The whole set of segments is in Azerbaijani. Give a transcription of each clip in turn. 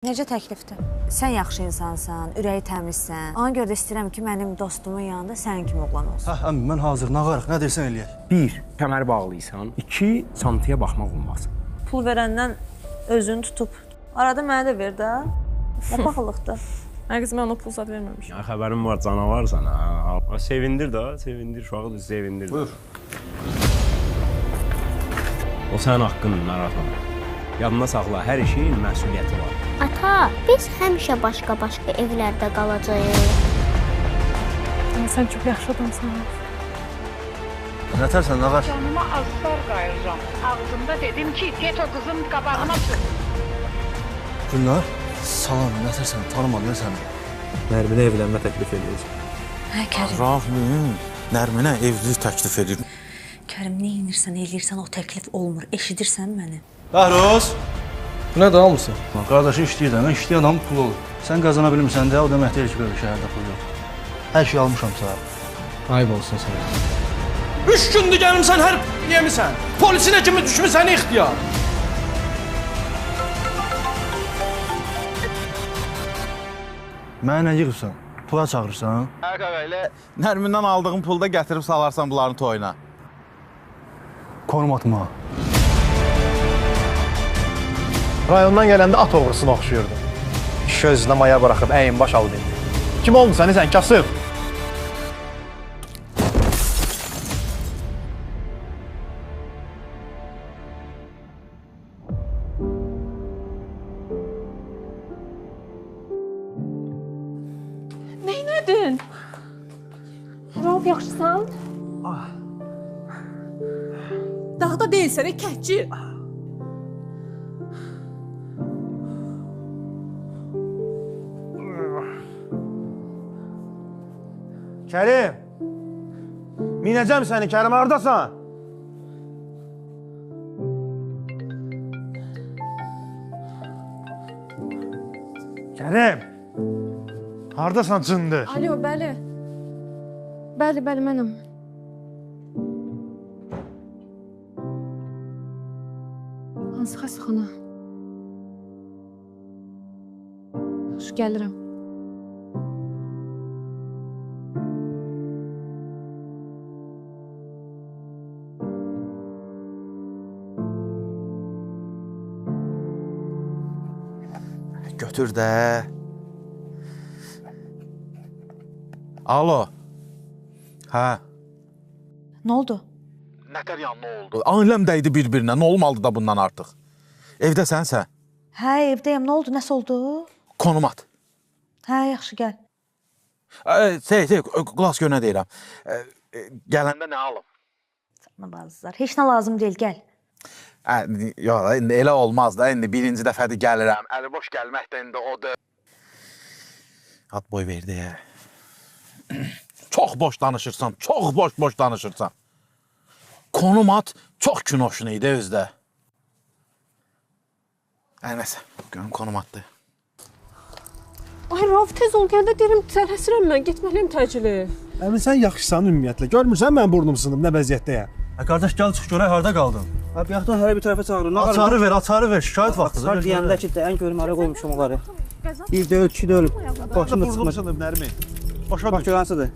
Necə təklifdir? Sən yaxşı insansan, ürəyi təmizsən. Ona görə də istəyirəm ki, mənim dostumun yanında sənin kimi oğlan olsun. Hə, əmi, mən hazır, nə qarıq, nə deyirsən eləyək. 1. Kəməri bağlıysan. 2. Çantaya baxmaq olmaz. Pul verəndən özünü tutub. Arada mənə də ver də. Nə paxıllıqdır. Ay qız, mən o pul zad verməmişim. Ya xəbərim var, canavarsan ha. Sevindir də, sevindir, uşağı da sevindir. Buyur. O sənin haqqındır, narahat olma. Yadına saxla, hər işin məsuliyyəti var. Ata, biz həmişə başqa-başqa evlərdə qalacağıq. Sən çox yaxşı adamsan. Nətərsən, nə var? Canıma azlar qayıracam. Ağzımda dedim ki, get o qızın qabağına sür. Gülnar, salam, nətərsən, tanımadım səni. Nərminə evlənmə təklif edəcək. Hə, Kərim. Rahmin, Nərminə evlilik təklif edir. Kərim, nə inirsən, eləyirsən, o təklif olmur. Eşidirsən məni? Bəhruz! Bu nədir, almısın? Qardaşı işləyir də, mən işləyən adamın pulu olur. Sən qazana bilmirsən də, o demək deyil ki, böyle şəhərdə pul yox. Hər şey almışam sənə. Ayıb olsun sənə. 3 gündür gəlmişsən, hər yemisən. Polisinə kimi düşmüsən ixtiyar. Mənə nə yığırsan? Pula çağırırsan? Hə, qaqa, elə Nərmindən aldığın pulda gətirib salarsan bunların toyuna. Konum atma. Rayondan gələndə at oğrusuna oxşuyurdu. Kişi özünə maya bıraxıb əyin baş aldı. Kim oldun sən kasıb? Neynədin? Rauf, yaxşısan? Dağda deyilsən, kəhcil. Kərim! Minəcəm səni, Kərim, haradasan? Kərim! Haradasan, cındır? Alo, bəli. Bəli, mənəm. Hansı xəstəxana? Yaxşı, gəlirəm. Götür də. Alo. Hə. Nə oldu? Nətər yan, nə oldu? Ailəm dəydi bir-birinə, nə olmalıdır da bundan artıq? Evdəsənsə? Hə, evdəyəm. Nə oldu? Nəsə oldu? Konum at. Hə, yaxşı, gəl. Qulaq gör nə deyirəm. Gələndə nə alım? Sana bazılar. Heç nə lazım deyil, gəl. Yox, indi elə olmaz da, indi birinci dəfədir gəlirəm. Əli boş gəlmək də indi odur. Ad boy verdi ya. Çox boş danışırsan, çox boş danışırsan. Konum at, çox kinoşun idi özdə. Nəsə, görüm konum atdı. Ay, Rauf, tez ol, gəl də deyirəm, tələsirəm mən, getməliyim təcili. Əmin, sən yaxşısan ümumiyyətlə. Görmürsən mən burnum sınıb, nə vəziyyətdəyəm? Qardaş, gəl çıx görək, harada qaldın? Abi, yaxdan hərə bir tərəfə çağırın. Açarı ver, şikayət vaxtıdır. Açar deyəndə ki, ən görüm hara qoymuşum onları. Bir də öl, iki də ölüm. Başım da çıxmır. Sınıb, Nərmin. Başa bax, görənsədir.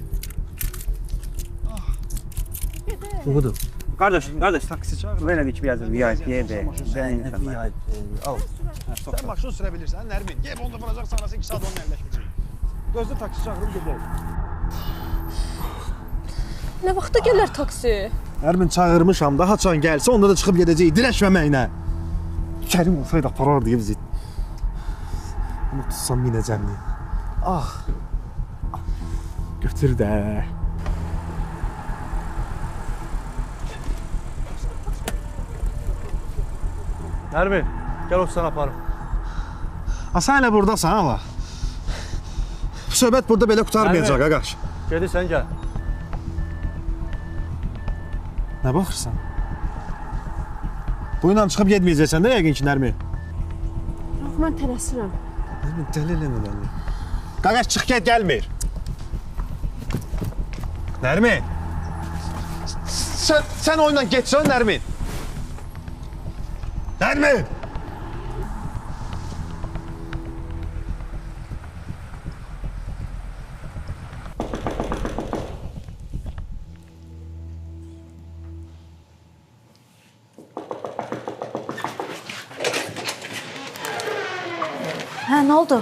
Budur. Qardaş, taksi çağır. Belə deyik, bir yazır, VIP de. Al. Sən maşını sürə bilirsən, Nərmin. Gel, onu da vuracaq sanası 2 saat onunla əlləşməyəcək. Gözlə taksi çağırım, gedək. Nə vaxtda gələr taksi? Nərmin, çağırmışam da, haçan gəlsə, onda da çıxıb gedəcək, dirəşməməklə. Kərim olsaydı aparardı bizi. Bunu tutsam minəcəm deyə. Ah. Götür də. Nərmin, gəl o sən aparım. Sən hələ buradasan, hala. Söhbət burada belə qutarmayacaq, qaqaş. Gedirsən, gəl. Nə baxırsan? Bu ilə çıxıb getməyəcəksən də yəqin ki, Nərmin. Rauf, mən tələsirəm. Nərmin, dəli eləmə məni. Qaqaş, çıx get, gəlmir. Nərmin. Sən oyundan getsən, Nərmin. Nərmin! Hə, nə oldu?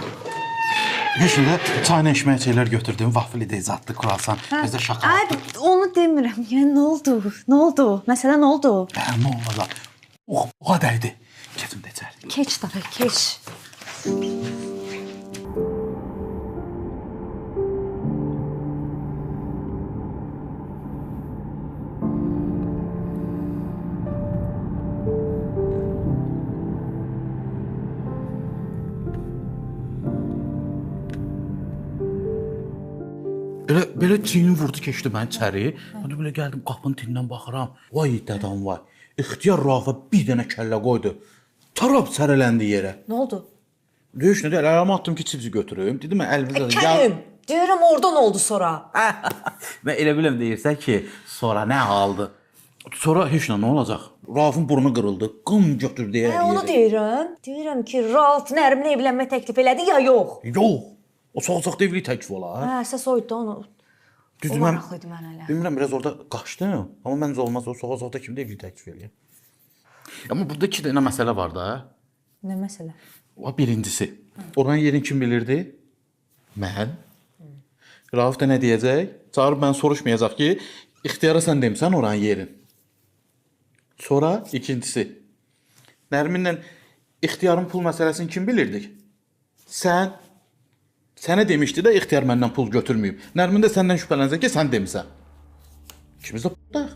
Hüsnüdə çayla içməyə şeylər götürdüm. Vafli də zadlı kurasan. Bizdə şokolad. Ay, onu demirəm. Yəni nə oldu? Nə oldu? Məsələ nə oldu? Nə olacaq? O qədər idi. Keçim də içəri. Keç daha, keç. Belə çiyini vurdu, keçdi mən içəri. Mən belə gəldim, qapının tinindən baxıram. Vay dədam vay. İxtiyar Rafa bir dənə kəllə qoydu. Tarab sərələndi yerə. Nə oldu? Döyüş nədir? Əlimə atdım ki, çipsi götürüm. Dedim mən əlimizə Kərim, deyirəm orada nə oldu sonra? Mən elə biləm deyirsən ki, sonra nə haldı? Sonra heç nə olacaq? Raufun burnu qırıldı. Qım götürdü hər yerə. Onu deyirəm. Deyirəm ki, Rauf Nərminə evlənmə təklif elədi ya yox? Yox. O soğuqda evlilik təklif olar. Hə, səs oydu onu. Düzdür, O mən maraqlıydı mənə elə. bilmirəm, biraz orada qaçdım. Amma məncə olmaz, o soğuqda kimdə evlilik təklif eləyir? Amma burada iki dənə məsələ var da. Nə məsələ? O birincisi, oranın yerini kim bilirdi? Mən. Rauf da nə deyəcək? Çağırıb mən soruşmayacaq ki, ixtiyara sən demisən oranın yerin. Sonra ikincisi, Nərminlə ixtiyarın pul məsələsini kim bilirdik? Sən. Sənə demişdi də ixtiyar məndən pul götürməyib. Nərmin də səndən şübhələnəcək ki, sən demisən. İkimiz də p***daq.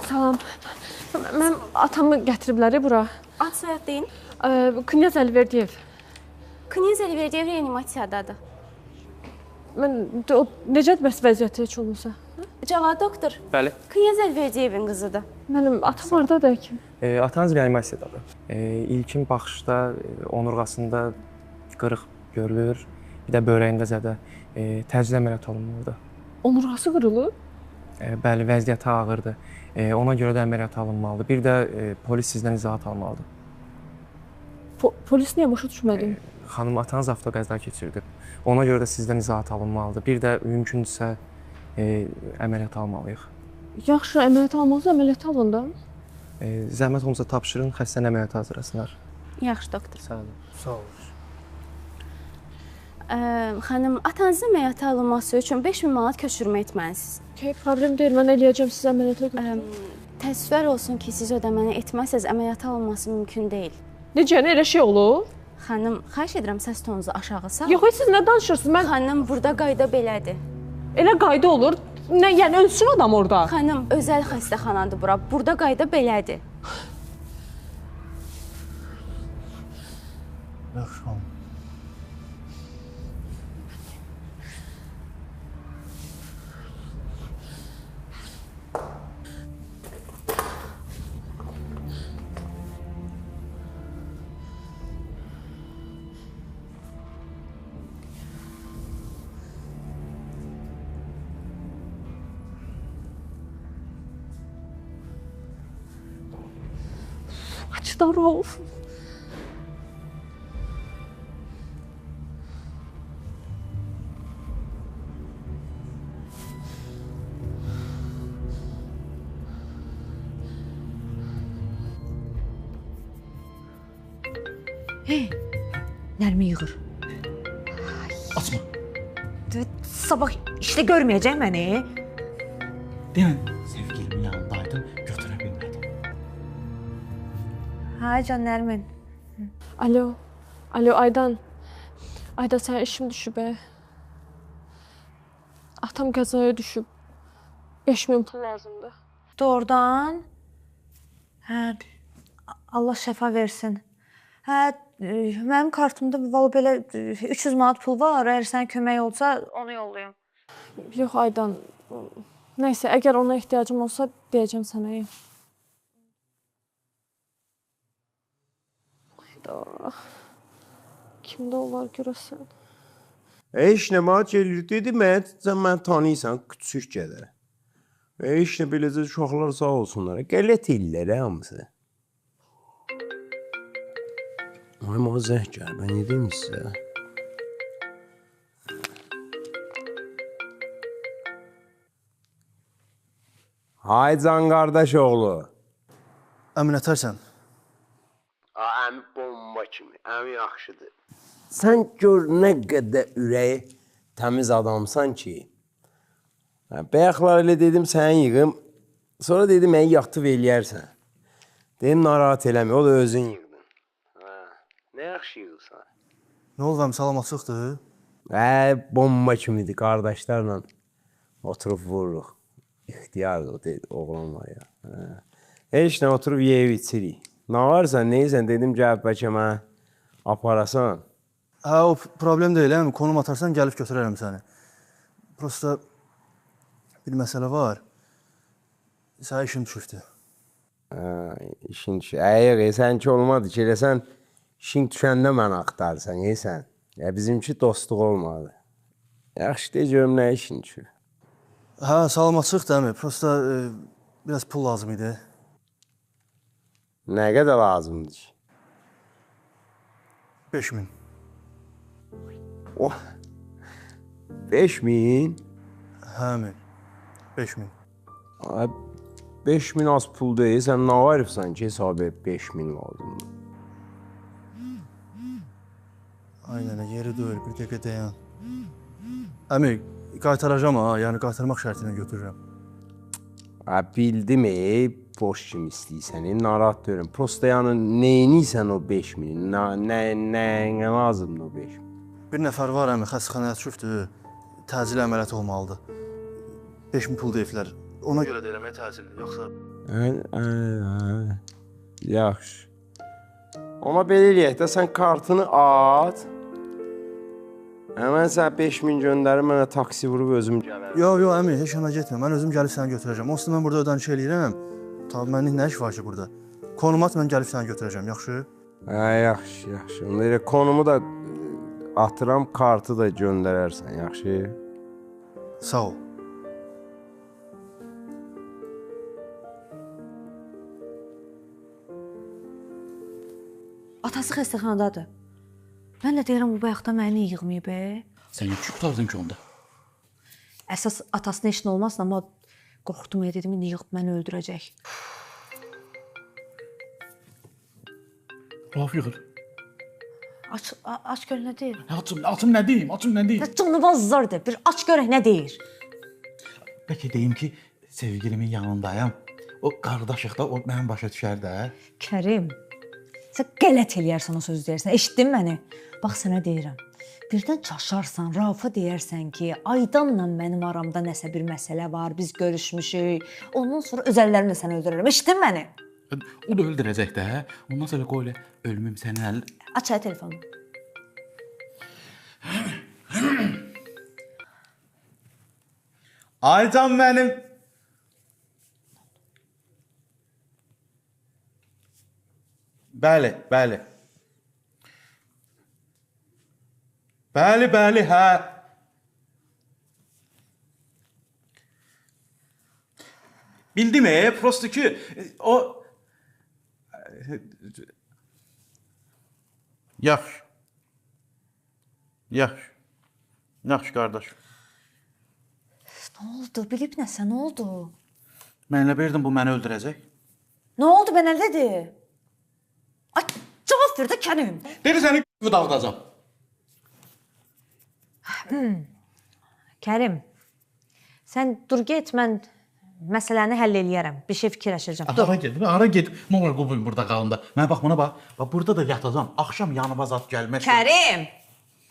Salam. Mən atamı gətiriblər bura. Ad soyad deyin. Knyaz Əlverdiyev. Knyaz Əlverdiyev reanimasiyadadır. Mən necədir bəs vəziyyəti heç olmasa? Cavad doktor. Bəli. Knyaz Əlverdiyevin qızıdır. Mənim atam hardadır həkim? Atanız reanimasiyadadır. İlkin baxışda onurğasında qırıq görülür, bir də bövrəyində zədə. Təcili əməliyyat olunmalıdır. Onurğası qırılıb? Bəli, vəziyyəti ağırdır. Ona görə də əməliyyat alınmalıdır. Bir də polis sizdən izahat almalıdır. Polis niyə başa düşmədim? Xanım, atanız avtoqəza keçirdi. Ona görə də sizdən izahat alınmalıdır. Bir də mümkündürsə əməliyyat almalıyıq. Yaxşı, əməliyyat almalıyıq, əməliyyat alın da. Zəhmət olmasa tapşırın, xəstəni əməliyyata hazırlasınlar. Yaxşı doktor. Sağ olun. Sağ olun. Xanım, atanızın əməliyyata alınması üçün 5000 manat köçürmə etməlisiniz. Problem deyil, mən eləyəcəm sizə əməliyyata götürüm. Təəssüflər olsun ki, siz ödəməni etməsəz əməliyyata alınması mümkün deyil. Necə, elə şey olur? Xanım, xahiş edirəm səs tonunuzu aşağı salın. Yox, siz nə danışırsınız? Xanım, burada qayda belədir. Elə qayda olur. Nə, yəni ölsün adam orada? Xanım, özəl xəstəxanadır bura. Burada qayda belədir. Yaxşı, xanım. Açıdan Rauf. Hey, Nərmin yığır. Açma. Sabah işdə görməyəcək məni. Deyən, sevgilimin yanındaydım, götürə bilmədim. Hə, can Nərmin. Alo, Aydan. Ayda, sən işim düşüb, Atam qəzaya düşüb. 5000 pul lazımdır. Doğrudan? Hə, Allah şəfa versin. Hə, mənim kartımda valla belə 300 manat pul var. Əgər sənə kömək olsa, onu yollayım. Yox, Aydan. Nəysə, əgər ona ehtiyacım olsa, deyəcəm sənə. Ayda. Kimdə olar görəsən? Heç nə mənə gəlir dedi, mən tanıyırsan, küçük gələr. Heç nə beləcə uşaqlar sağ olsunlar. Qələt ellər hamısı. Ay, mənə zəng gəl, mən nə deyim sizə? Hay can qardaş oğlu. Əmi nətərsən? Əmi bomba kimi, əmi yaxşıdır. Sən gör nə qədər ürəyi təmiz adamsan ki. Bayaqlar elə dedim səni yığım. Sonra dedim məni yatıb eləyərsən. Dedim narahat eləmə, o da özün yığdın. Nə yaxşı yığırsan. Nə oldu əmi, salamatsıqdır? Bomba kimidir, qardaşlarla oturub vururuq. İxtiyardır, dedi, oğlan var ya. Heç nə oturub yeyib içirik. Nə varsan, neysən, dedim gəlib bəlkə mənə aparasan. Hə, o problem deyil, əmi, konum atarsan gəlib götürərəm səni. Prosta bir məsələ var. Sənə işim düşübdür. İşin düşüb. Sən ki olmadı ki, eləsən işin düşəndə mənə axtarsan, sən. Bizimki dostluq olmadı. Yaxşı, deyəcəm, nə işin düşüb? Hə, salamatsıqdır, əmi. Prosta biraz pul lazım idi. Nə qədər lazımdır ki? 5000. Oh, 5000? Hə, əmi, 5000. 5000 az pul deyil, sən nə varıbsan ki, hesabı 5000 lazımdır. Aynen, yeri deyil, bir dəqiqə dayan. Əmi, qaytaracam ha, yəni qaytarmaq şərti ilə götürürəm. Bildim, boş kimi istəyirsən, narahat deyirəm. Prosta yəni, neyiniysən o 5000? Nə lazımdır o 5000? Bir nəfər var, əmi, xəstəxanaya düşübdür, təcili əməliyyat olmalıdır. 5000 pul deyiblər. Ona görə deyirəm, təcildir, yoxsa... Yaxşı. Ona belə eləyək də, sən kartını at. Mən sənə 5000 göndərim, mənə taksi vurub özüm gələrəm. Yox, əmi, heç yana getmə. Mən özüm gəlib səni götürəcəm. Onsuz mən burada ödəniş eləyirəm. Tabii, mənlik nə iş var ki burada? Konum at, mən gəlib səni götürəcəm, yaxşı? Yaxşı. Onda elə konumu da atıram, kartı da göndərərsən, yaxşı? Sağ ol. Atası xəstəxanadadır. Mən də deyirəm, bu bayaqda məni yığmayıb. Sən yük qutardın ki onda? Əsas atasına işin olmasın, amma qorxdum, dedim, indi yığıb məni öldürəcək. Rauf yığır. Aç gör nə deyir? Açım nə deyim? Canı vazzardır, bir aç görək nə deyir? Bəlkə deyim ki, sevgilimin yanındayım. O qardaşıq da, o mənim başa düşər də. Kərim, sən qələt eləyərsən o sözü deyərsən, eşitdin məni? Bax, sənə deyirəm, birdən çaşarsan, Raufa deyərsən ki, Aydanla mənim aramda nəsə bir məsələ var, biz görüşmüşük, ondan sonra öz əllərimlə səni öldürərəm, eşitdin məni? O da öldürəcək də, ondan sonra qoy elə ölümüm sənin əl... Aç hə telefonu. Aydan mənim... Bəli, hə. Bildim, prosto ki, o... Yaxşı, qardaş. Nə oldu? Bilib nəsə, nə oldu? Mənlə verdin, bu məni öldürəcək. Nə oldu, mən əllədir? Ay, cavab ver də Kərim. Dedi səni dağıdacam. Kərim, sən dur get, mən məsələni həll eləyərəm. Bir şey fikirləşəcəm. Ara get. Nə olur bu burada qalın da. Mənə bax, buna bax. Bax, burada da yatacam. Axşam yanıma zat gəlmək. Kərim,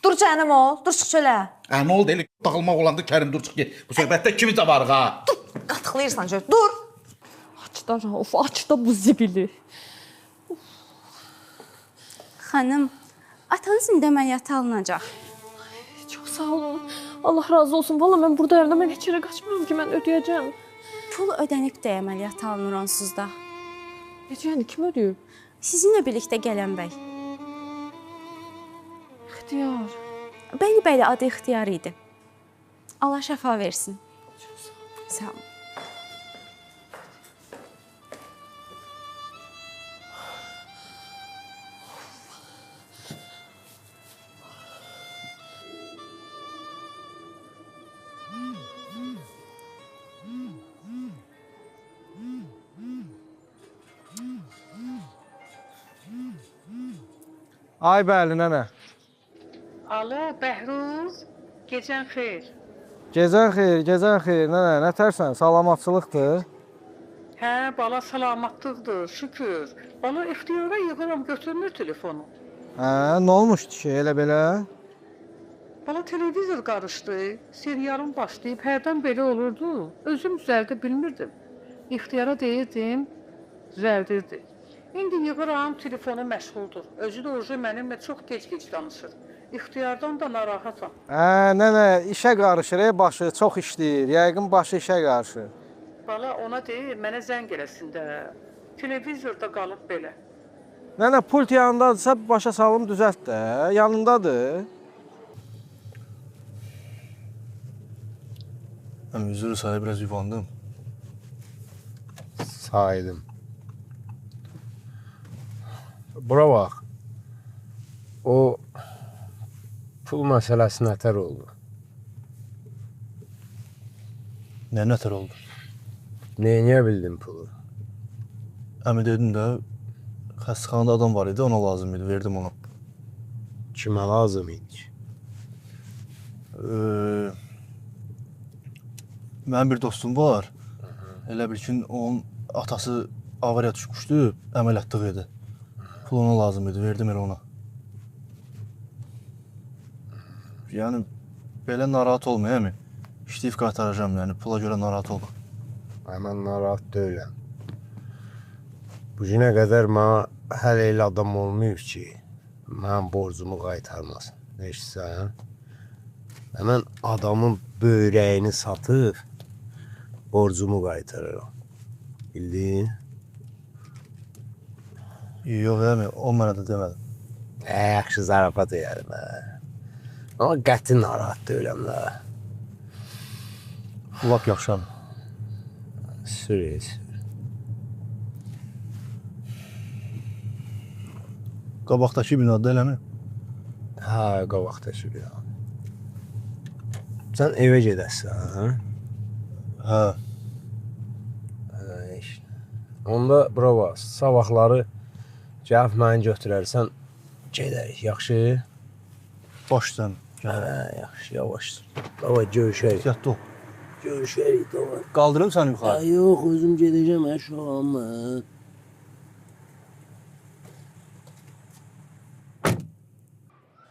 dur canım ol. Dur çıx çölə. Nə oldu? Elə dağılmaq olanda Kərim dur çıx get. Bu söhbətdə ikimiz də varıq ha. Dur, qatıqlayırsan çöl. Dur. Aç da Rauf, aç da bu zibili. Xanım, atanız indi əməliyyata alınacaq. Çox sağ olun. Allah razı olsun. Valla mən buradayım da mən heç yerə qaçmıram ki, mən ödəyəcəm. Pul ödənib də əməliyyata alınır onsuz da. Necə yəni, kim ödəyib? Sizinlə birlikdə gələn bəy. İxtiyar. Bəli, adı İxtiyar idi. Allah şəfa versin. Sağ olun. Ay bəli, nənə. Alo, Bəhruz. Gecən xeyir. Gecən xeyir, nənə. Nə tərsən? Salamatçılıqdır. Hə, bala salamatlıqdır, şükür. Bala ixtiyara yığıram, götürmür telefonu. Hə, nə olmuşdu ki, elə belə? Bala televizor qarışdı, serialım başlayıb, hərdən belə olurdu. Özüm düzəldə bilmirdim. İxtiyara deyirdim, düzəldirdi. İndi yığıram, telefonu məşğuldur. Özü də oje mənimlə çox gec-gec danışır. İxtiyardan da narahatam. Hə, nənə, işə qarışır, başı çox işləyir. Yəqin başı işə qarışır. Bala ona deyir, mənə zəng eləsin də. Televizorda qalıb belə. Nənə, pult yanındadırsa başa salım düzəlt də. Yanındadır. Mən üzrü sayı biraz yuvandım. Saydım. Bura bax. O pul məsələsi nətər oldu? Nə nətər oldu? Neyniyə bildin pulu? Əmi dedim də, xəstəxanada adam var idi, ona lazım idi, verdim ona. Kimə lazım idi ki? Mənim bir dostum var. Elə bil ki, onun atası avariya düşmüşdü, əməliyyatlığı idi. Pul ona lazım idi, verdim elə ona. Yəni, belə narahat olma, əmi. İşləyib qaytaracağım, yəni pula görə narahat olma. Mən narahat deyiləm. Bu günə qədər mənə hələ elə adam olmayıb ki, mənim borcumu qaytarmasın. Neşsən? Mən adamın böyrəyini satıb, borcumu qaytarıram. Bildin? Yox, əmi, o mənə də demədim. Yaxşı zarafat edərim, Amma qəti narahat deyiləm də. Lap yaxşı, əmi. Sürüyüz. Qabaqdakı binada eləmi? Hə, qabaqdakı binada. Sən evə gedəsən, hə? Onda bura bax, sabahları gəlib məni götürərsən, gedərik, yaxşı? Başdan. Hə, yaxşı, yavaş. Davay, görüşərik. Yatdı ol. Görüşərik, davay. Qaldırım səni yuxarı? Yox, özüm gedəcəm, şu an.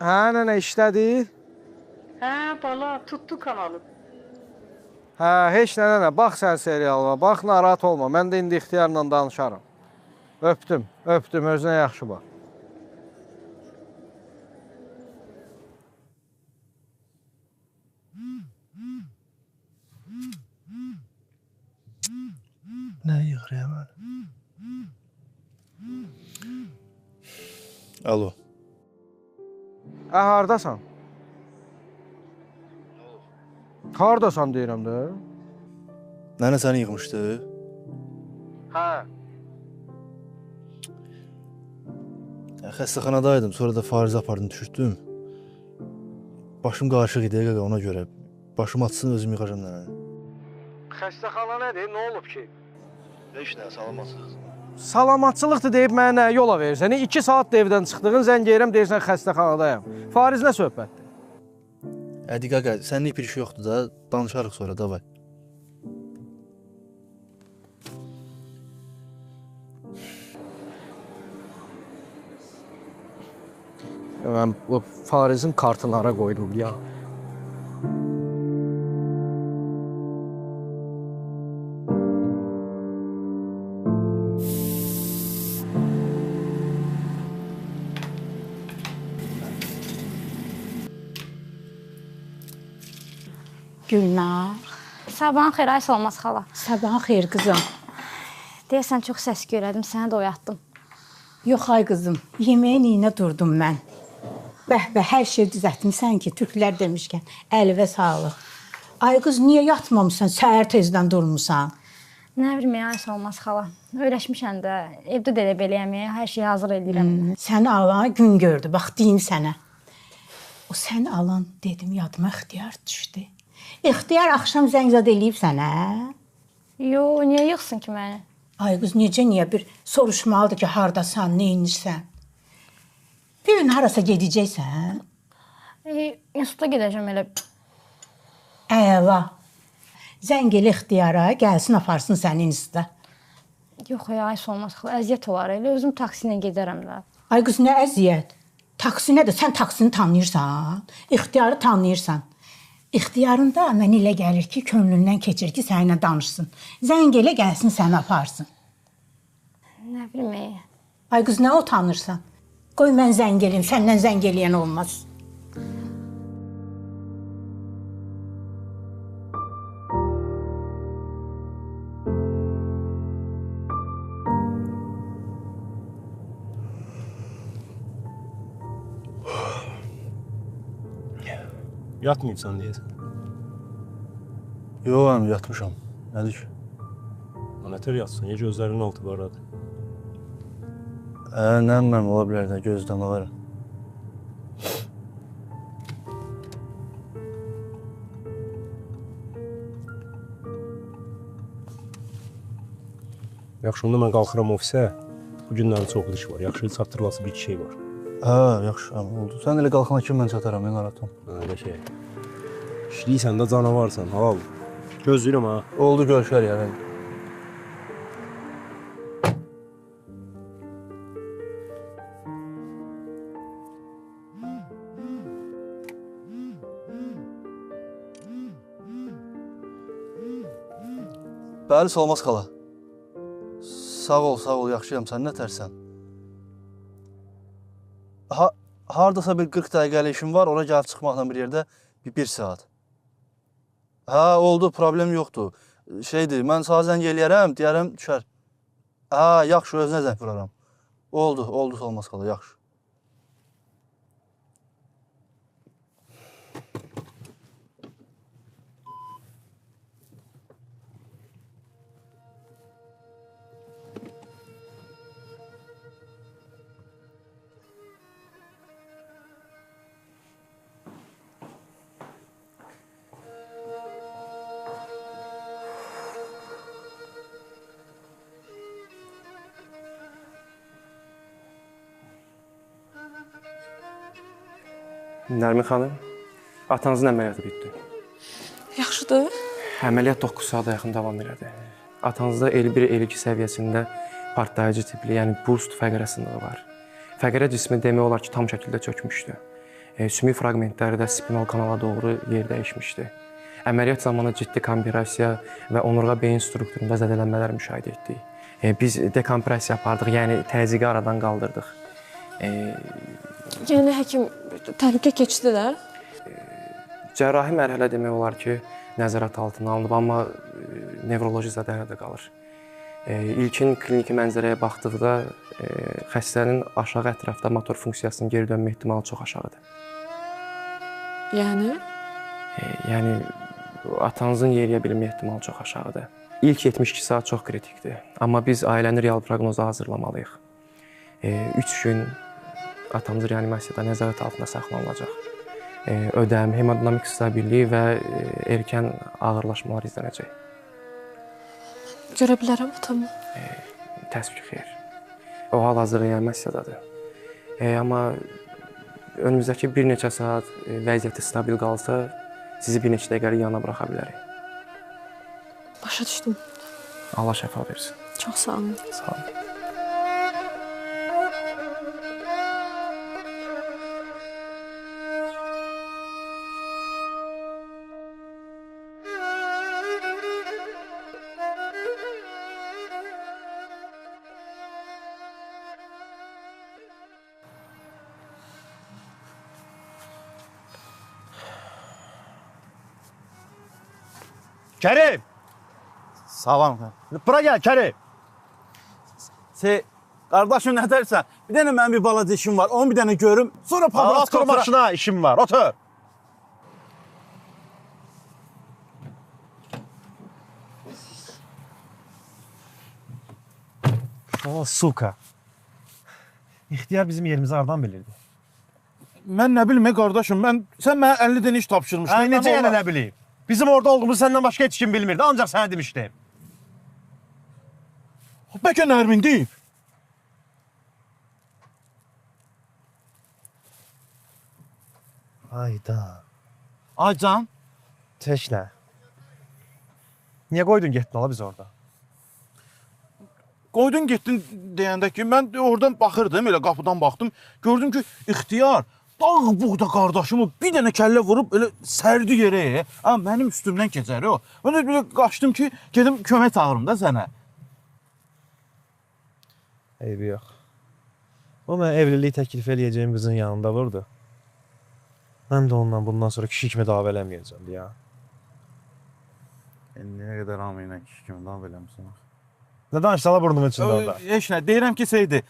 Hə, nənə, işlədi? Hə, bala, tutdu kanalı. Hə, heç nənə, bax sən serialına, bax, narahat olma. Mən də indi ixtiyarla danışarım. Öpdüm, özünə yaxşı bax. Nə yığır ya mən? Alo. Hardasan? Hardasan deyirəm də. Nənə səni yığmışdı? Hə. Xəstəxanadaydım, sonra da Farizə apardım, düşürdüm. Başım qarışıq idi, ona görə. Başım açsın, özüm yığacam nənəni. Xəstəxana nədir, nə olub ki? Heç nə, salamatçılıq. Salamatçılıqdır deyib mənə nə yola verirsən? 2 saat evdən çıxdığın, zəng edirəm, deyirsən xəstəxanadayım. Fariz nə söhbətdir? Ədi qaqa, sənlik bir iş yoxdur da, danışarıq sonra, davay. Mən bu Farizin kartlara qoydum ya. Gülnar. Sabahın xeyir, ay Salmaz xala. Sabahın xeyir qızım. Deyəsən çox səs görədim, səni də oyatdım. Yox ay qızım, yeməyin iyinə durdum mən. Bəh, hər şey düzəltmisən ki, türklər demişkən, əlivə sağlıq. Ay qız, niyə yatmamısan, səhər tezdən durmusan? Nə bilim, ay Salmaz xala. Öyrəşmişəm də, evdə də elə belə yeməyə, hər şeyi hazır edirəm. Səni alan gün gördü, bax, deyim sənə. O səni alan, dedim, yadıma ixtiyar düşdü. İxtiyar axşam zəngzad eləyib sənə? Yox, niyə yıxsın ki məni? Ay qız, niyə bir soruşmalıdır ki, hardasan, neyinirsən? Bir gün harasa gedəcəksən? İnstituta gedəcəm elə. Əla. Zəng elə ixtiyara, gəlsin aparsın səni instituta. Yox ya, heç olmaz. Əziyyət olar. Elə özüm taksi ilə gedərəm də. Ay qız, nə əziyyət? Taksi nədir? Sən taksini tanıyırsan, ixtiyarı tanıyırsan. İxtiyarında mən elə gəlir ki, könlündən keçir ki, səninlə danışsın. Zəng elə gəlsin, səni aparsın. Nə bilim. Ay qız, nə utanırsan? Qoy mən zəng eləyim, səndən zəng eləyən olmaz. Yatmayıbsan deyəsən. Yox, əmi, yatmışam. Nədir ki? Nətər yatsan, ya gözlərinin altı qaradır. Nə mən ola bilər də, gözdən ağarım. Yaxşı, onda mən qalxıram ofisə. Bu günlərin çoxlu iş var. Yaxşı, çatdırılası bir şey var. Hə, yaxşı, əmi, oldu. Sən elə qalxana ki, mən çataram, mən narahatam. Elə şey. İşliysən də canavarsan, halal. Gözləyirəm ha. Oldu, görüşər yəni. Bəli, Solmaz xala. Sağ ol, yaxşıyam, sən nə tərsən? Hardasa bir 40 dəqiqəli işim var, ora gəlib çıxmaqla bir yerdə bir saat. Hə, oldu, problem yoxdur. Şeydir, mən sağa zəng eləyərəm, deyərəm, düşər. Hə, yaxşı, özünə zəng vuraram. Oldu, Solmaz xala, yaxşı. Nərmin xanım, atanızın əməliyyatı bitdi. Yaxşıdır. Əməliyyat 9 saata yaxın davam elədi. Atanızda L1, L2 səviyyəsində partlayıcı tipli, yəni burst fəqərə sınığı var. Fəqərə cismi demək olar ki, tam şəkildə çökmüşdü. Sümük fraqmentləri də spinal kanala doğru yer dəyişmişdi. Əməliyyat zamanı ciddi kompressiya və onurğa beyin strukturunda zədələnmələr müşahidə etdik. Biz dekompressiya apardıq, yəni təzyiqi aradan qaldırdıq. Yəni həkim təhlükə keçdi də. Cərrahi mərhələ demək olar ki, nəzarət altına alınıb, amma nevroloji zədələr də qalır. İlkin kliniki mənzərəyə baxdıqda xəstənin aşağı ətrafda motor funksiyasının geri dönmə ehtimalı çox aşağıdır. Yəni? Yəni atanızın yeriyə bilmə ehtimalı çox aşağıdır. İlk 72 saat çox kritikdir, amma biz ailəni real proqnoza hazırlamalıyıq. 3 gün atamız reanimasiyada nəzarət altında saxlanılacaq. Ödəm, hemodinamik stabilliyi və erkən ağırlaşmalar izlənəcək. Görə bilərəm atamı? Təəssüf ki, xeyr. O hal-hazırda reanimasiyadadır. Amma önümüzdəki bir neçə saat vəziyyəti stabil qalsa, sizi bir neçə dəqiqəlik yana buraxa bilərik. Başa düşdüm. Allah şəfa versin. Çox sağ olun. Sağ olun. Kerim! Salam. Bura gəl, Kerim! Qardaşım, nə dərsən? Bir dənə mənim bir balaca işim var, onu bir dənə görüm. Sonra Otur başına, işim var, otur! O, suka! İxtiyar bizim yerimizi hardan bilirdi? Mən nə bilim, qardaşım, sən mənə 50 dənə iş tapşırmışdın. Necə yəni nə bileyim? Bizim orada olduğumuzu səndən başqa heç kim bilmirdi, ancaq sənə demişdim. Bəlkə Nərmin deyib. Hayda. Ay can, Tək nə? Niyə qoydun getdin ala biz orada? qoydun getdin deyəndə ki, mən oradan baxırdım, elə qapıdan baxdım. Gördüm ki, ixtiyar dağ buğda qardaşımı bir dənə kəllə vurub elə sərdi yerə. Mənim üstümdən keçər o. Mən də belə qaçdım ki, gedim kömək çağırım da sənə. Eybi yox. O mən evlilik təklif eləyəcəyim qızın yanında vurdu. Mən də ondan bundan sonra kişi kimi dava eləməyəcəm ya. Nə qədər hamı ilə kişi kimi dava eləmişsən. Nə danışsala burnumun içində orada? Heç nə, deyirəm ki, şeydir,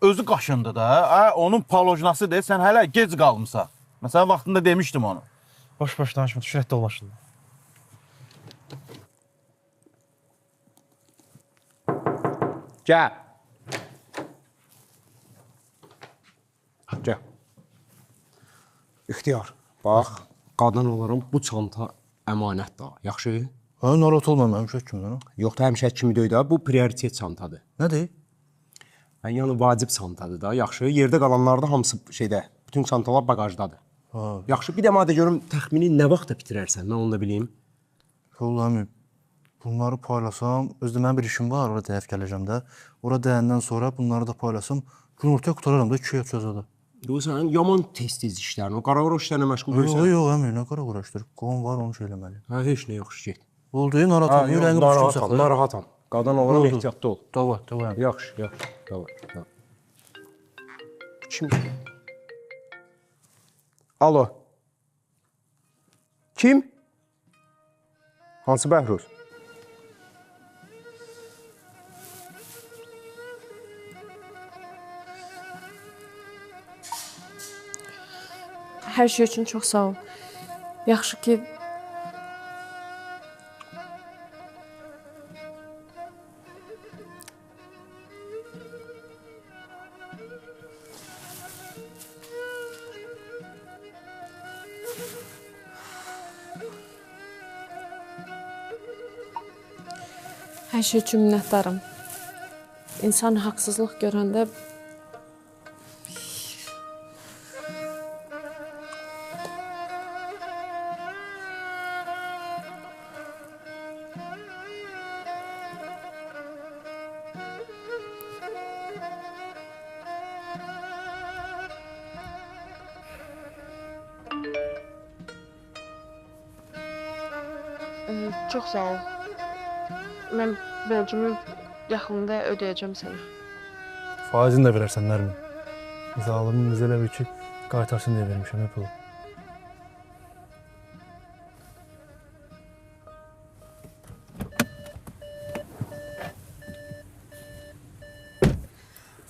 özü qaşındı da, onun palojnasıdır, sən hələ gec qalmısan. Məsələn, vaxtında demişdim onu. Boş-boş danışma, düşürətdə olmaşında. Gəl. Gəl. İxtiyar, bax, qadın olaram, bu çanta əmanət da, yaxşı? Hə, narahat olma, həmişə kimdən o? Yox da həmişə kimi deyil də, bu prioritet çantadır. Nədir? Yəni vacib çantadır da, yaxşı? Yerdə qalanlar da hamısı şeydə, bütün çantalar bagajdadır. Ha. Yaxşı, bir də mənə görüm təxmini nə vaxtda bitirərsən, mən onu da bileyim. Yox, bunları paylasam, özdə mənim bir işim var, orada dəyəf gələcəm də. Ora dəyəndən sonra bunları da paylasam, gün ortaya qutararam da 2 sözədə. Yox, sən yaman tez-tez işlərin, o qaraqora işlərlə məşğul deyirsən. Yox, əmir, nə qaraqora işdir? Qovun var, onu şey eləməli. Hə, heç nə yox, get. Oldu, narahat olma, ürəyini başım saxla. Narahatam. Qadın olaram, ehtiyatlı ol. Davay. Yaxşı, davay. Kim? Alo. Kim? Hansı Bəhruz? Hər şey üçün çox sağ ol. Yaxşı ki, hər şey üçün minnətdarım. İnsan haqsızlıq görəndə Çox sağ ol. Mən borcumu yaxında ödəyəcəm sənə. Faizini də verərsən, Nərmin. Zalimin bizə elə bir ki, qaytarsın deyə vermişəm, hep olur.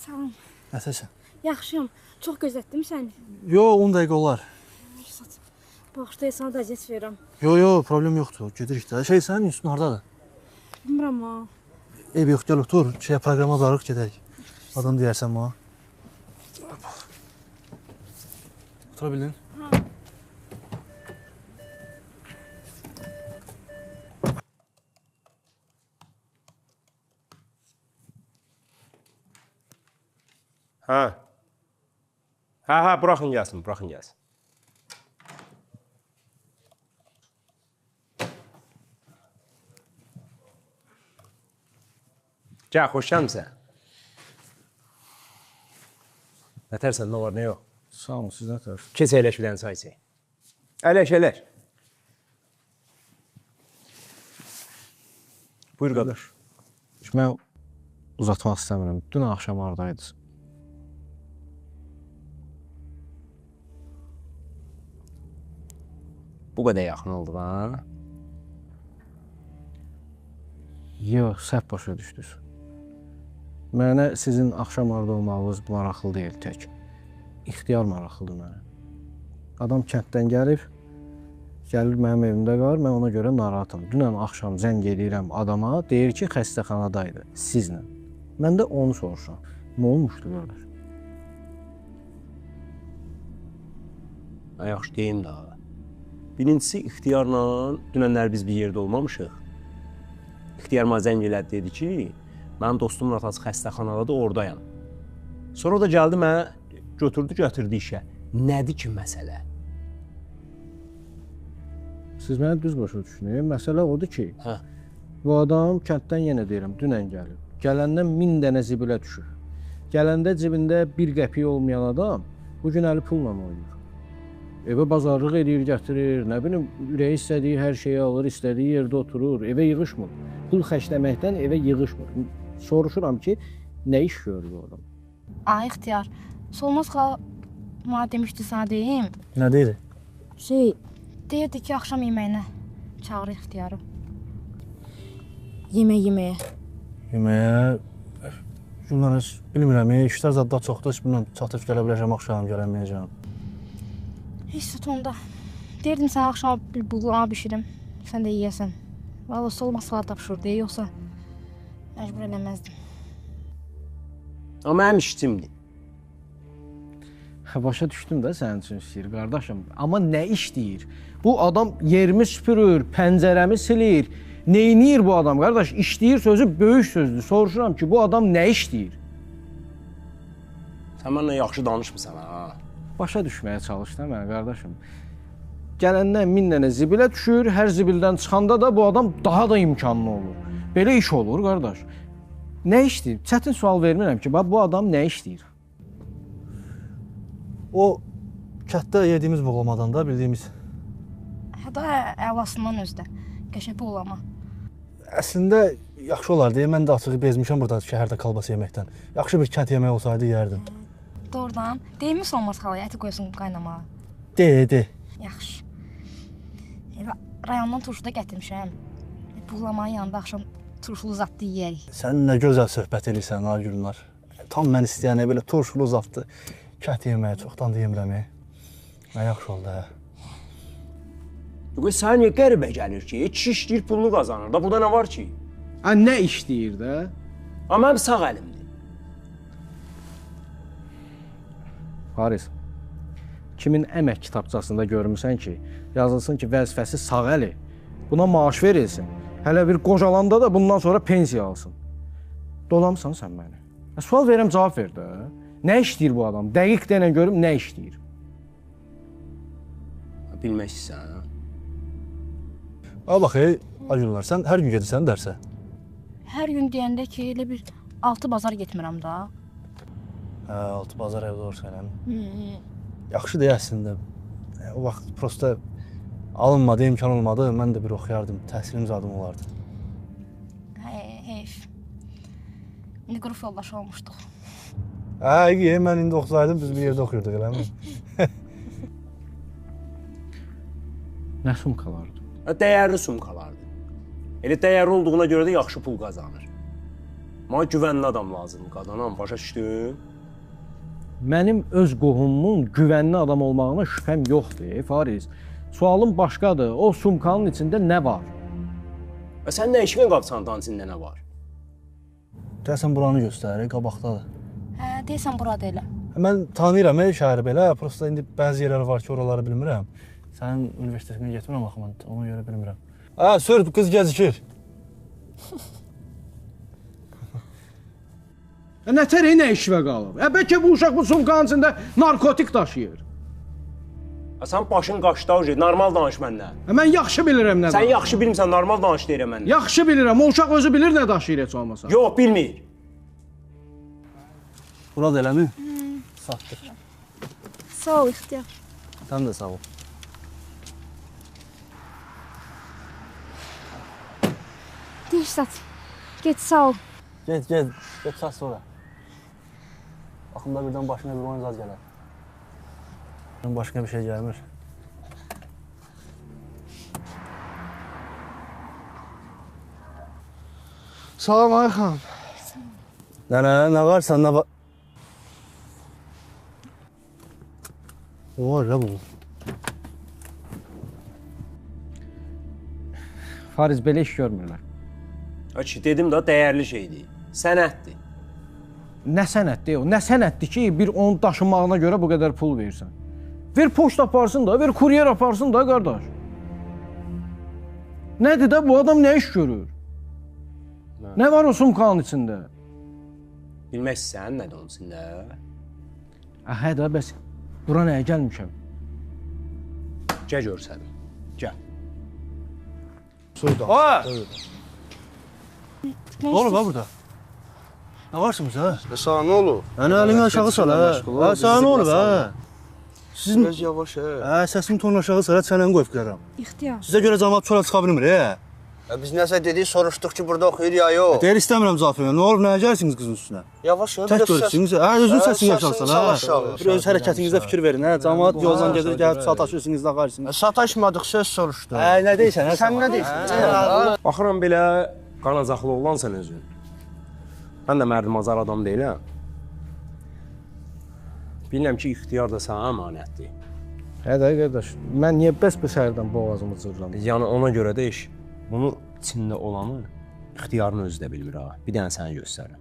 Salam. Nəsəsən? Yaxşıyam. Çox gözlətdim səni. Yox, 10 dəqiqə olar. Bağışlayın, sana da əziyyət verirəm. Yox, problem yoxdur. Gedirik də. Sənin üstün hardadır? Bilmirəm ha. Ev yox, gəl otur. Proqrama varıq, gedərik. Adam deyərsən bana. Otura bildin? Hə, buraxın gəlsin. Gəl, xoş gəlmisən. Nətərsən, nə var, nə yox? Sağ olun, siz nətər? Keç əyləş bir dənə çay içək. Əyləş. Buyur, qardaş. Mən uzatmaq istəmirəm. Dün axşam haradaydınız? Bu qədər yaxın oldu, ha? Yox, səhv başa düşdünüz. Mənə sizin axşam harada olmağınız maraqlı deyil tək. İxtiyar maraqlıdır mənə. Adam kənddən gəlir mənim evimdə qalır, mən ona görə narahatam. Dünən axşam zəng edirəm adama, deyir ki, xəstəxanadaydı sizlə. Mən də onu soruşuram. Nə olmuşdu qardaş? Yaxşı, deyim də. Birincisi, İxtiyarla dünənlər biz bir yerdə olmamışıq. İxtiyar mənə zəng elədi, dedi ki, mənim dostumun atası xəstəxanadadır, oradayam. Sonra da gəldi mənə götürdü işə. Nədir ki məsələ? Siz məni düz başa düşünün. Məsələ odur ki, bu adam kənddən yenə deyirəm, dünən gəlib. Gələndən 1000 dənə zibilə düşür. Gələndə cibində 1 qəpik olmayan adam bu gün əli pulla oynayır. Evə bazarlıq edir, gətirir, nə bilim, ürəyi istədiyi hər şeyi alır, istədiyi yerdə oturur, evə yığışmır. Pul xərcləməkdən evə yığışmır. Soruşuram ki, nə iş görür bu adam? Ay ixtiyar, Solmaz xala mənə demişdi sənə deyim. Nə deyir? Deyirdi ki, axşam yeməyinə çağır ixtiyarı. Yeməyə. Yeməyə... Günlər heç bilmirəm, işlər zadda çoxdur, heç bilmirəm, çatıb gələ biləcəm, axşam gələməyəcəm. Heç süt onda. Deyirdim sənə axşam bir bulğuna bişirim, sən də yeyəsən. Valla Solmaz xala tapşırdı, yoxsa məcbur eləməzdim. Amma mənim işçimdir. Başa düşdüm də sənin üçün istəyir, qardaşım. Amma nə iş deyir? Bu adam yerimi süpürür, pəncərəmi silir. Neyniyir bu adam, qardaş? İşləyir sözü böyük sözdür. Soruşuram ki, bu adam nə işləyir? Sən mənlə yaxşı danışmısan, ha? Başa düşməyə çalış da mənə, qardaşım. Gələndən 1000 dənə zibilə düşür, hər zibildən çıxanda da bu adam daha da imkanlı olur. Belə iş olur, qardaş. Nə işləyir? Çətin sual vermirəm ki, bu adam nə işləyir? O, kətdə yediyimiz buğlamadan da bildiyimiz. Hətta əvlasından özdə. Qəşəng buğlama. Əslində, yaxşı olardı. Mən də açığı bezmişəm burada şəhərdə kalbasa yeməkdən. Yaxşı bir kənd yeməyi olsaydı, yeyərdim. Doğrudan. Deyilmi Solmaz xalaya, əti qoysun qaynamağa? De. Yaxşı. Rayondan turşu da gətirmişəm. Buğlamanın yanında axşam turşulu zaddı yeyərik. Sən nə gözəl söhbət edirsən, Gülnar. Tam mən istəyən belə turşulu zaddı. Kət yeməyi çoxdan da yemirəm. Nə yaxşı oldu, hə? Yox, sənə niyə qəribə gəlir ki? Kişi işləyir, pulunu qazanır da. Burada nə var ki? Nə işləyir də? Amma mənim sağ əlimdir. Faris, kimin əmək kitabçasında görmüsən ki, yazılsın ki, vəzifəsi sağ əli, buna maaş verilsin. Hələ bir qocalanda da bundan sonra pensiya alsın. Dolamısan sən məni? Sual verirəm, cavab ver də. Nə işləyir bu adam? Dəqiq denən görüm, nə işləyir? Bilmək istəyirsən, hə? Bax, Gülnar, sən hər gün gedirsən dərsə? Hər gün deyəndə ki, elə bir 6 bazar getmirəm da. Hə, 6 bazar evdə olursa eləmi? Yaxşı deyə əslində. O vaxt prosta alınmadı, imkan olmadı. Mən də bir oxuyardım, təhsilim zadım olardı. Heyf. İndi qrup yoldaşı olmuşduq. Hə, mən indi oxusaydım, biz bir yerdə oxuyurduq, eləmi? Nə sumkalardı? Dəyərli sumkalardır. Elə dəyərli olduğuna görə də yaxşı pul qazanır. Mənə güvənli adam lazımdır, qadanan, başa düşdün? Mənim öz qohumumun güvənli adam olmağına şübhəm yoxdur, Fariz. Sualım başqadır, o sumkanın içində nə var? Sən nə işin qab çantanın içində nə var? Deyəsən buranı göstərir, qabaqdadır. Hə, deyəsən burada elə. Mən tanıyıram şəhəri belə, prosta indi bəzi yerlər var ki, oraları bilmirəm. Sənin universitetinə getmirəm axı, mən onu görə bilmirəm. Hə, sür, qız gəzikir. Nətər nə işvə qalıb? Bəlkə bu uşaq bu sumkanın içində narkotik daşıyır. Sən başın qaşda uje, normal danış mənlə. Mən yaxşı bilirəm nə danış. Sən yaxşı bilmirsən, normal danış deyirəm mənlə. Yaxşı bilirəm, o uşaq özü bilir nə daşıyır heç olmasa. Yox, bilmir. Burada eləmi? Satdır. Sağ ol, ixtiyar. Sən də sağ ol. Deyir sat. Get, sağ ol. Get, sat sonra. Baxımda birdən başına bir oyun zad gələr. Başqa bir şey gəlmir. Salam Ayxan. Nə varsan, nə var? O var ya bu. Fariz, belə iş görmürlər. Dedim də dəyərli şeydir. Sənətdir. Nə sənətdir o? Nə sənətdir ki, bir onun daşınmağına görə bu qədər pul verirsən? Ver poçt aparsın da, ver kuryer aparsın da, qardaş. Nədir də bu adam nə iş görür? Nə var o sumkanın içində? Bilmək istəyirsən nədir onun içində? Hə də, bəs bura nəyə gəlmişəm? Gəl görsədim. Gəl. Suyda. Ha! Ne olur ha burada? Ne varsınız ha? Sana ne olur? Yani elini aşağı sal ha. Ha sana ne olur ha? Sizin... Biraz yavaş ha. Ha səsini tonla aşağı sal, sənən qoyub qıraram. İxtiyar. Sizə görə cəmaat çölə çıxa bilmir, Biz nəsə dedik, soruşduq ki, burada oxuyur ya yox. Deyir istəmirəm zafiyyə. Nə olur, nəyə gəlirsiniz qızın üstünə? Yavaş ya. Tək görürsünüz. Ha, özünün səsini yaşarsan ha. Bir öz Hərəkətinizə hərəkətinizə fikir verin, hə. Cəmaat yoldan gedir, gəlib sataşırsınız, dağarsınız. Sataşmadıq, söz soruşdu. Hə, nə deyirsən? Sən nə deyirsən? Baxıram belə qanacaqlı oğlansan özün. Mən də mərdimazar adam deyiləm. Bilirəm ki, ixtiyar da sənə əmanətdir. Hə də qardaş, mən niyə bəs bu şəhərdən boğazımı cırıram? Yəni ona görə də iş, bunu içində olanı ixtiyarın özü də bilmir ha. Bir dənə sənə göstərirəm.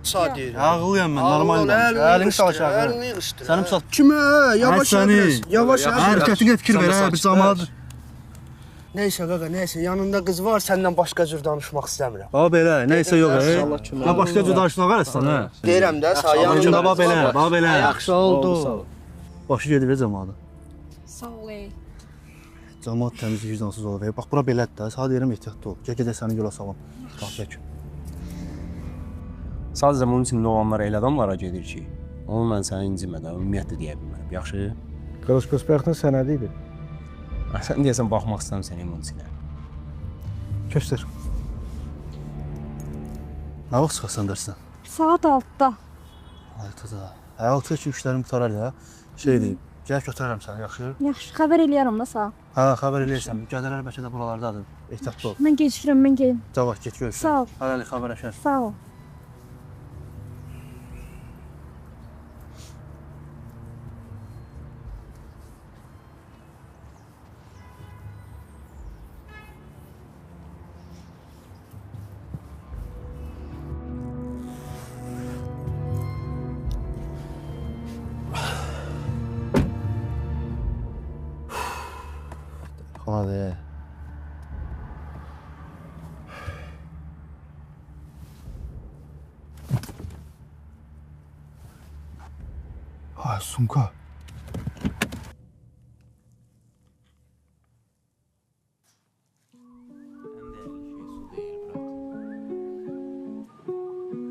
Sadir. Ağlıyam mən, normalam. Əlini sal aşağı. Əlini yığışdır. Sənim sal. Kimə? Yavaş biraz. Yavaş ya. Hərəkətinə fikir ver, hə, bir cəmaat. Neysə qaqa, neysə, yanında qız var, səndən başqa cür danışmaq istəmirəm. Bax belə, neysə yox, hə. Başqa cür danışmağa qarasın, hə. Deyirəm də, sağ yanında. Bax belə, bax belə. Yaxşı oldu. Başı gedir cəmaata. Sağ ol ey. Cəmaat təmiz, vicdansız olur. Bax bura belədir də, sağ deyirəm ehtiyatlı ol. Gedək səni yola salım. Bax çək. Sadəcə bunun içində olanlar elə adamlara gedir ki, onu mən sənə incimədən ümumiyyətlə deyə bilmərəm. Yaxşı? Qırış-qırışbəyəxtin sənədi idi. Sən deyəsən baxmaq istəmirsən onun içinə. Göstər. Nə vaxt çıxasan dərsən? Saat 6-da. 6-da. Hə, 6-da ki, işlərim qutarar ya. Şeydir, gəl götürərəm səni, yaxşı? Yaxşı, xəbər eləyərəm da sağ. Hə, xəbər eləyirsən. Gədələr bəlkə də buralardadır. Ehtiyatlı ol. Mən gecikirəm, mən gedim. Cavaq, get görüşürük. Sağ ol. Hələlik xəbərləşər. Sağ ol. Hadi. Ay, sumka.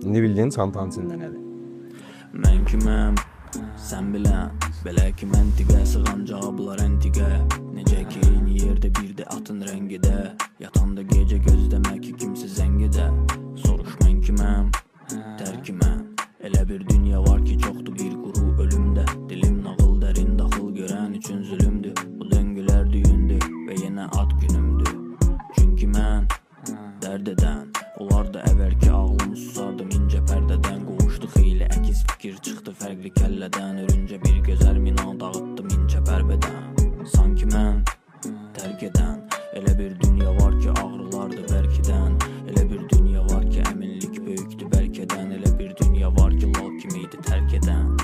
İndi bildin çantanın içində nədir? Mən kiməm, sən bilən. Belə ki məntiqə, sığan cavablar əntiqə. Necə ki eyni yerdə bir də atın rəngidə. Yatanda gecə gözləmək ki kimsə zəngidə. Soruş mən kiməm, tərkiməm. Elə bir dünya var ki çoxdur bir quru ölümdə. Dilim nağıl dərin daxıl görən üçün zülümdür. Bu döngülər düyündür və yenə ad günümdür. Çünki mən dərd edən. Onlar da əvvəlki ağlımı susardım incə pərdədən. Qovuşdu xeyli əkiz fikir çıxdı fərqli kəllədən. Örüncə bir gözəl mina dağıtdım incə pərbədən. Sanki mən tərk edən. Elə bir dünya var ki ağrılardı bərkidən. Elə bir dünya var ki əminlik böyükdü bəlkədən. Elə bir dünya var ki lal kimi idi tərk edən.